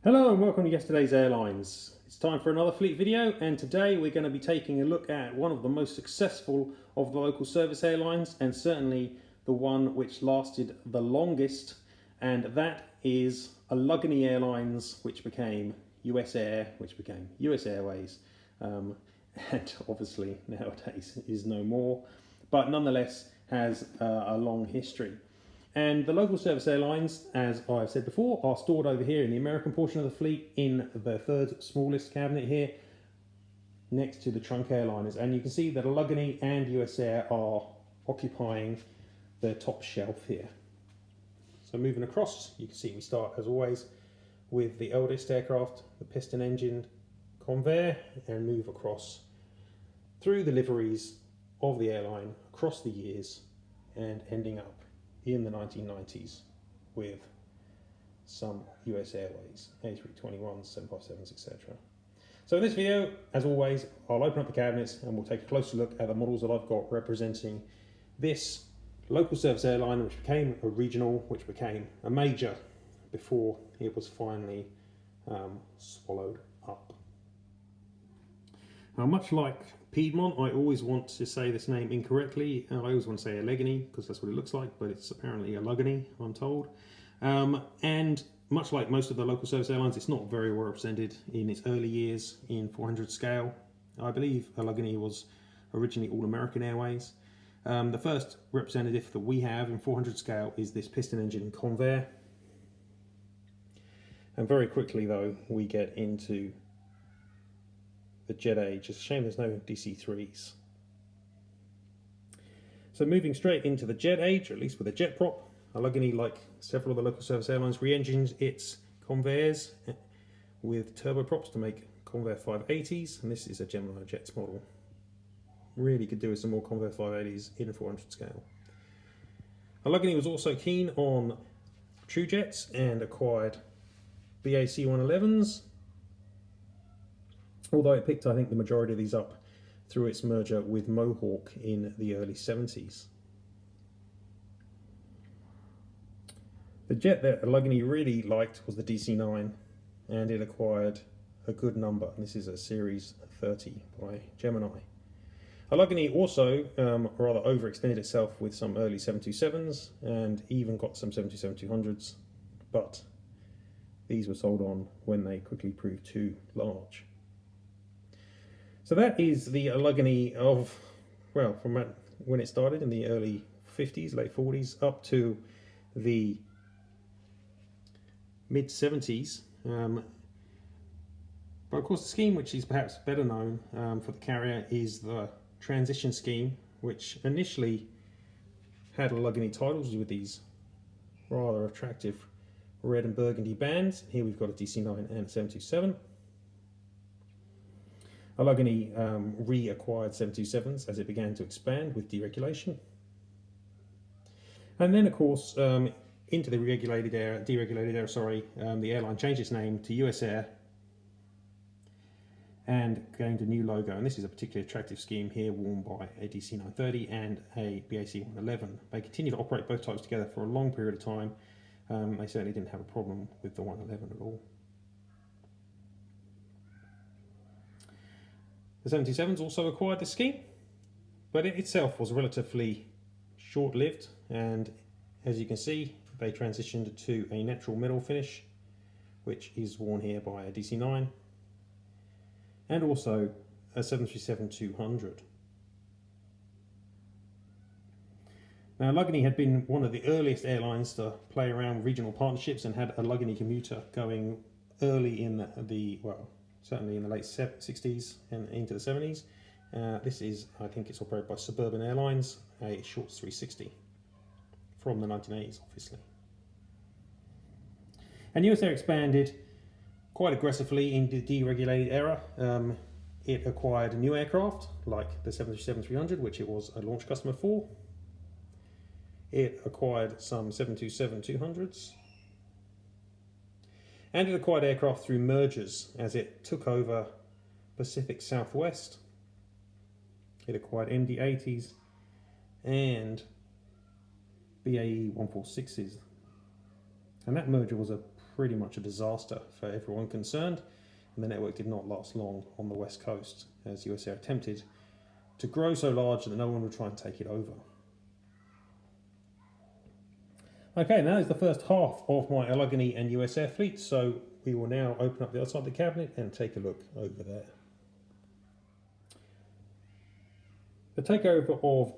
Hello and welcome to Yesterday's Airlines. It's time for another fleet video, and today we're going to be taking a look at one of the most successful of the local service airlines, and certainly the one which lasted the longest, and that is Allegheny Airlines, which became USAir, which became US Airways, and obviously nowadays is no more, but nonetheless has a long history. And the local service airlines, as I've said before, are stored over here in the American portion of the fleet in the third smallest cabinet here, next to the trunk airliners. And you can see that Allegheny and USAir are occupying the top shelf here. So moving across, you can see we start, as always, with the eldest aircraft, the piston-engined Convair, and move across through the liveries of the airline, across the years, and ending up in the 1990s with some US Airways, A321s, 757s, etc. So in this video, as always, I'll open up the cabinets and we'll take a closer look at the models that I've got representing this local service airline, which became a regional, which became a major before it was finally swallowed up. Now, much like Piedmont, I always want to say this name incorrectly. I always want to say Allegheny because that's what it looks like, but it's apparently Allegheny, I'm told. And much like most of the local service airlines, it's not very well represented in its early years in 400 scale. I believe Allegheny was originally All American Airways. The first representative that we have in 400 scale is this piston engine Convair. And very quickly, though, we get into the jet age. It's a shame there's no DC-3s. So moving straight into the jet age, or at least with a jet prop, Allegheny, like several of the local service airlines, re-engines its Convairs with turboprops to make Convair 580s, and this is a geminijets model. Really could do with some more Convair 580s in 400 scale. Allegheny was also keen on true jets and acquired BAC 111s, although it picked, I think, the majority of these up through its merger with Mohawk in the early 70s. The jet that Allegheny really liked was the DC-9, and it acquired a good number. This is a Series 30 by Gemini. Allegheny also rather overextended itself with some early 727s and even got some 727-200s, but these were sold on when they quickly proved too large. So that is the Allegheny of, well, from when it started in the early 50s, late 40s, up to the mid 70s. But of course the scheme which is perhaps better known for the carrier is the transition scheme, which initially had Allegheny titles with these rather attractive red and burgundy bands. Here we've got a DC-9 and a 727. Allegheny reacquired 727s as it began to expand with deregulation. And then, of course, into the deregulated era, the airline changed its name to USAir and gained a new logo. And this is a particularly attractive scheme here, worn by a DC-930 and a BAC 111. They continued to operate both types together for a long period of time. They certainly didn't have a problem with the 111 at all. The 727s also acquired the scheme, but it itself was relatively short-lived, and as you can see, they transitioned to a natural metal finish, which is worn here by a DC-9, and also a 737-200. Now, Allegheny had been one of the earliest airlines to play around with regional partnerships and had a Allegheny commuter going early in certainly in the late 60s and into the 70s. This is, I think it's operated by Suburban Airlines, a Shorts 360 from the 1980s, obviously. And USAir expanded quite aggressively in the deregulated era. It acquired new aircraft like the 737-300, which it was a launch customer for. It acquired some 727-200s. And it acquired aircraft through mergers as it took over Pacific Southwest. It acquired MD-80s and BAE 146s. And that merger was a pretty much a disaster for everyone concerned, and the network did not last long on the west coast as USAir attempted to grow so large that no one would try and take it over. Okay, now is the first half of my Allegheny and USAir fleet, so we will now open up the other side of the cabinet and take a look over there. The takeover of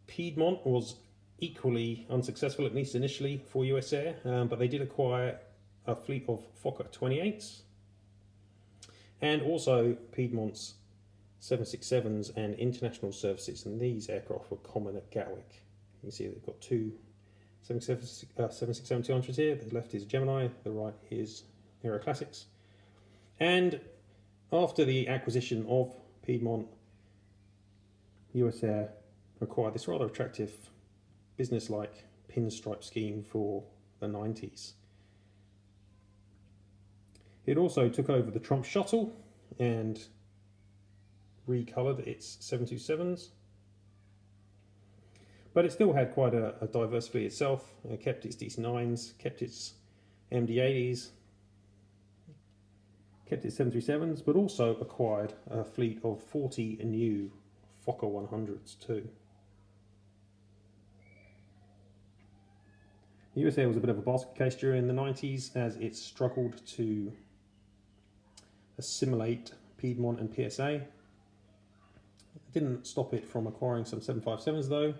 Piedmont was equally unsuccessful, at least initially, for USAir, but they did acquire a fleet of Fokker 28s and also Piedmont's 767s and international services, and these aircraft were common at Gatwick. You can see they've got two 767-200s here. The left is Gemini, the right is Aero Classics. And after the acquisition of Piedmont, USAir acquired this rather attractive business-like pinstripe scheme for the 90s. It also took over the Trump Shuttle and recoloured its 727s. But it still had quite a diverse fleet itself. It kept its DC-9s, kept its MD-80s, kept its 737s, but also acquired a fleet of 40 new Fokker 100s too. USAir was a bit of a basket case during the 90s as it struggled to assimilate Piedmont and PSA. It didn't stop it from acquiring some 757s though,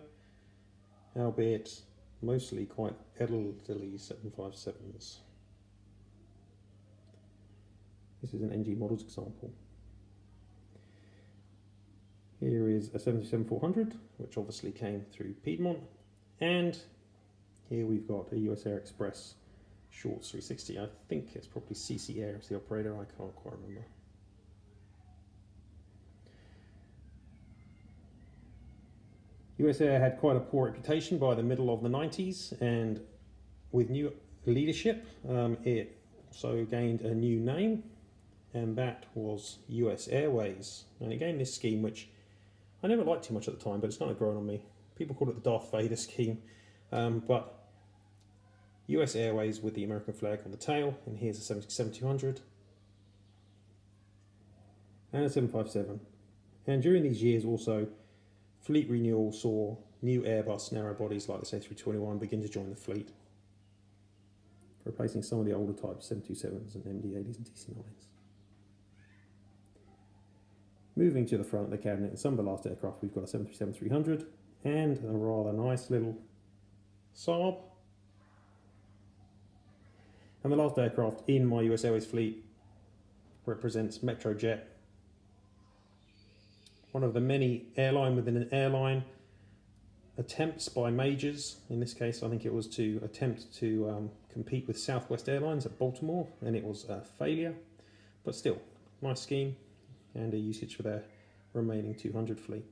albeit mostly quite elderly 757s. This is an ngmodels example. Here is a 737-400, which obviously came through Piedmont, and here we've got a USAir Express Shorts 360. I think it's probably CC Air as the operator, I can't quite remember. USAir had quite a poor reputation by the middle of the 90s, and with new leadership it also gained a new name, and that was US Airways. And it gained this scheme which I never liked too much at the time, but it's kind of grown on me. People call it the Darth Vader scheme, but US Airways with the American flag on the tail, and here's a 767-200 and a 757. And during these years also, fleet renewal saw new Airbus narrow bodies like the A321 begin to join the fleet, replacing some of the older types 727s and MD-80s and DC-9s. Moving to the front of the cabinet, in some of the last aircraft we've got a 737-300 and a rather nice little Saab. And the last aircraft in my US Airways fleet represents Metrojet, one of the many airline within an airline attempts by majors. In this case, I think it was to attempt to compete with Southwest Airlines at Baltimore, and it was a failure. But still, nice scheme and a usage for their remaining 200 fleet.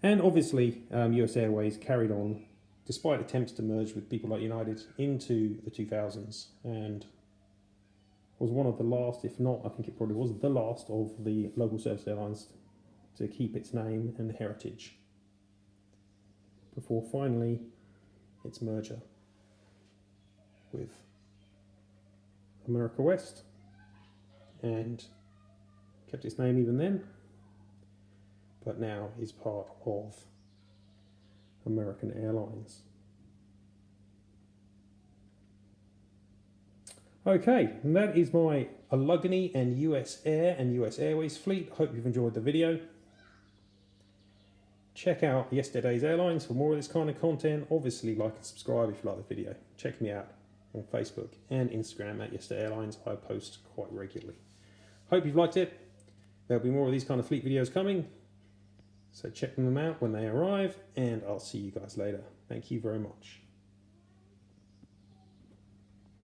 And obviously, US Airways carried on, despite attempts to merge with people like United, into the 2000s, and was one of the last, if not, I think it probably was the last of the local service airlines to keep its name and heritage, before finally its merger with America West, and kept its name even then, but now is part of American Airlines. Okay, and that is my Allegheny and USAir and US Airways fleet. Hope you've enjoyed the video. Check out Yesterday's Airlines for more of this kind of content. Obviously, like and subscribe if you like the video. Check me out on Facebook and Instagram at Yesterday Airlines. I post quite regularly. Hope you've liked it. There'll be more of these kind of fleet videos coming, so check them out when they arrive, and I'll see you guys later. Thank you very much.